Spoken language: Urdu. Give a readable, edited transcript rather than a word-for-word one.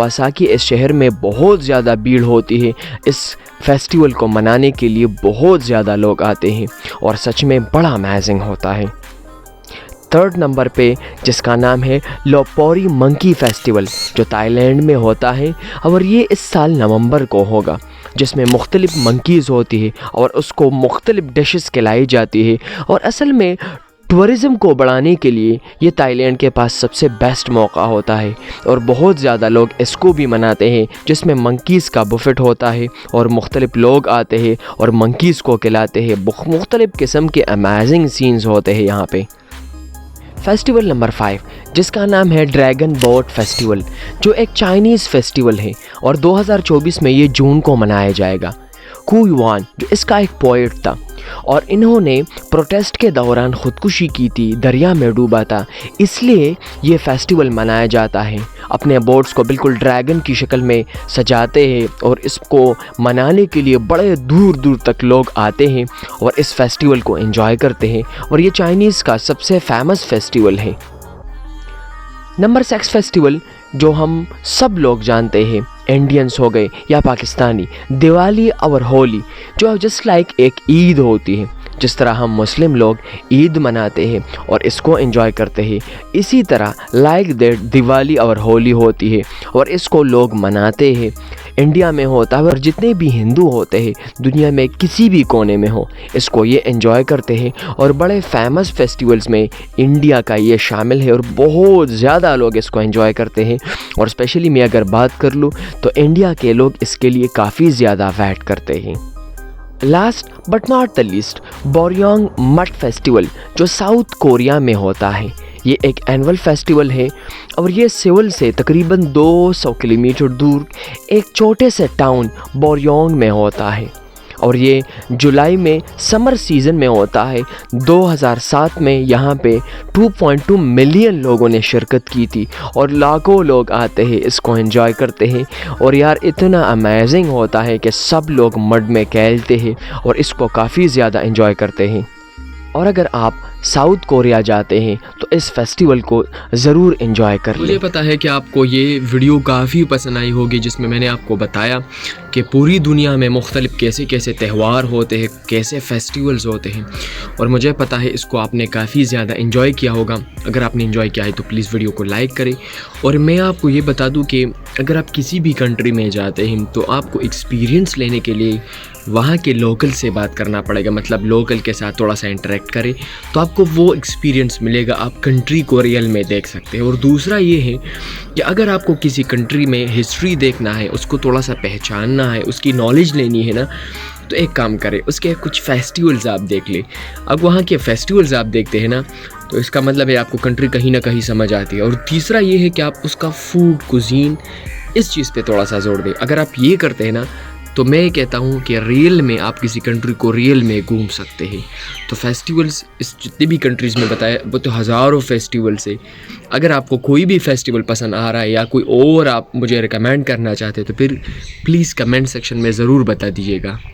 کاواساکی اس شہر میں بہت زیادہ بھیڑ ہوتی ہے، اس فیسٹیول کو منانے کے لیے بہت زیادہ لوگ آتے ہیں اور سچ میں بڑا امیزنگ ہوتا ہے۔ تھرڈ نمبر پہ جس کا نام ہے لوپوری منکی فیسٹیول، جو تائی لینڈ میں ہوتا ہے اور یہ اس سال نومبر کو ہوگا، جس میں مختلف منکیز ہوتی ہے اور اس کو مختلف ڈشز کھلائی جاتی ہے، اور اصل میں ٹورزم کو بڑھانے کے لیے یہ تائی لینڈ کے پاس سب سے بیسٹ موقع ہوتا ہے، اور بہت زیادہ لوگ اس کو بھی مناتے ہیں، جس میں منکیز کا بفٹ ہوتا ہے اور مختلف لوگ آتے ہیں اور منکیز کو کھلاتے ہیں۔ مختلف قسم کے امیزنگ سینز ہوتے ہیں یہاں پہ۔ فیسٹیول نمبر 5 جس کا نام ہے ڈریگن بوٹ فیسٹیول، جو ایک چائنیز فیسٹیول ہے اور 2024 میں یہ جون کو منایا جائے گا۔ کو یوان جو اس کا ایک پوئٹ تھا اور انہوں نے پروٹیسٹ کے دوران خودکشی کی تھی، دریا میں ڈوبا تھا، اس لیے یہ فیسٹیول منایا جاتا ہے۔ اپنے بوٹس کو بالکل ڈریگن کی شکل میں سجاتے ہیں اور اس کو منانے کے لیے بڑے دور دور تک لوگ آتے ہیں اور اس فیسٹیول کو انجوائے کرتے ہیں، اور یہ چائنیز کا سب سے فیمس فیسٹیول ہے۔ نمبر 6 فیسٹیول جو ہم سب لوگ جانتے ہیں، انڈینس ہو گئے یا پاکستانی، دیوالی اور ہولی، جو جسٹ لائک ایک عید ہوتی ہے۔ جس طرح ہم مسلم لوگ عید مناتے ہیں اور اس کو انجوائے کرتے ہیں، اسی طرح لائک دیٹ دیوالی اور ہولی ہوتی ہے اور اس کو لوگ مناتے ہیں۔ انڈیا میں ہوتا ہے اور جتنے بھی ہندو ہوتے ہیں دنیا میں کسی بھی کونے میں ہو، اس کو یہ انجوائے کرتے ہیں، اور بڑے فیمس فیسٹیولز میں انڈیا کا یہ شامل ہے اور بہت زیادہ لوگ اس کو انجوائے کرتے ہیں، اور اسپیشلی میں اگر بات کر لوں تو انڈیا کے لوگ اس کے لیے کافی زیادہ ویٹ کرتے ہیں۔ Last but not the least, Boryeong mud festival جو ساؤتھ کوریا میں ہوتا ہے۔ یہ ایک اینول فیسٹیول ہے اور یہ سیول سے تقریباً 200 کلومیٹر دور ایک چھوٹے سے ٹاؤن بوریونگ میں ہوتا ہے، اور یہ جولائی میں سمر سیزن میں ہوتا ہے۔ 2007 میں یہاں پہ 2.2 ملین لوگوں نے شرکت کی تھی اور لاکھوں لوگ آتے ہیں، اس کو انجوائے کرتے ہیں، اور یار اتنا امیزنگ ہوتا ہے کہ سب لوگ مڈ میں کھیلتے ہیں اور اس کو کافی زیادہ انجوائے کرتے ہیں۔ اور اگر آپ ساؤتھ کوریا جاتے ہیں تو اس فیسٹیول کو ضرور انجوائے کر لیں۔ مجھے پتا ہے کہ آپ کو یہ ویڈیو کافی پسند آئی ہوگی، جس میں نے آپ کو بتایا کہ پوری دنیا میں مختلف کیسے کیسے تہوار ہوتے ہیں، کیسے فیسٹیولز ہوتے ہیں، اور مجھے پتا ہے اس کو آپ نے کافی زیادہ انجوائے کیا ہوگا۔ اگر آپ نے انجوائے کیا ہے تو پلیز ویڈیو کو لائک کریں، اور میں آپ کو یہ بتا دوں کہ اگر آپ کسی بھی کنٹری میں جاتے ہیں تو آپ کو ایکسپیرینس لینے کے لیے وہاں کے لوکل سے بات کرنا پڑے گا، مطلب لوکل کے ساتھ تھوڑا سا انٹریکٹ کریں تو آپ کو وہ ایکسپیرینس ملے گا، آپ کنٹری کو ریئل میں دیکھ سکتے ہیں۔ اور دوسرا یہ ہے کہ اگر آپ کو کسی کنٹری میں ہسٹری دیکھنا ہے، اس کو تھوڑا سا پہچاننا ہے، اس کی نالج لینی ہے نا، تو ایک کام کریں، اس کے کچھ فیسٹیولز آپ دیکھ لیں۔ اب وہاں کے فیسٹیولز آپ دیکھتے ہیں نا تو اس کا مطلب ہے آپ کو کنٹری کہیں نہ کہیں سمجھ آتی ہے۔ اور تیسرا یہ ہے کہ آپ اس کا فوڈ کوزین اس چیز پہ تھوڑا سا زور دیں۔ اگر آپ یہ کرتے ہیں نا تو میں کہتا ہوں کہ ریئل میں آپ کسی کنٹری کو ریئل میں گھوم سکتے ہیں۔ تو فیسٹیولز اس جتنی بھی کنٹریز میں بتایا وہ تو ہزاروں فیسٹیولز ہیں۔ اگر آپ کو کوئی بھی فیسٹیول پسند آ رہا ہے یا کوئی اور آپ مجھے ریکمینڈ کرنا چاہتے ہیں تو پھر پلیز کمنٹ سیکشن میں ضرور بتا دیجیے گا۔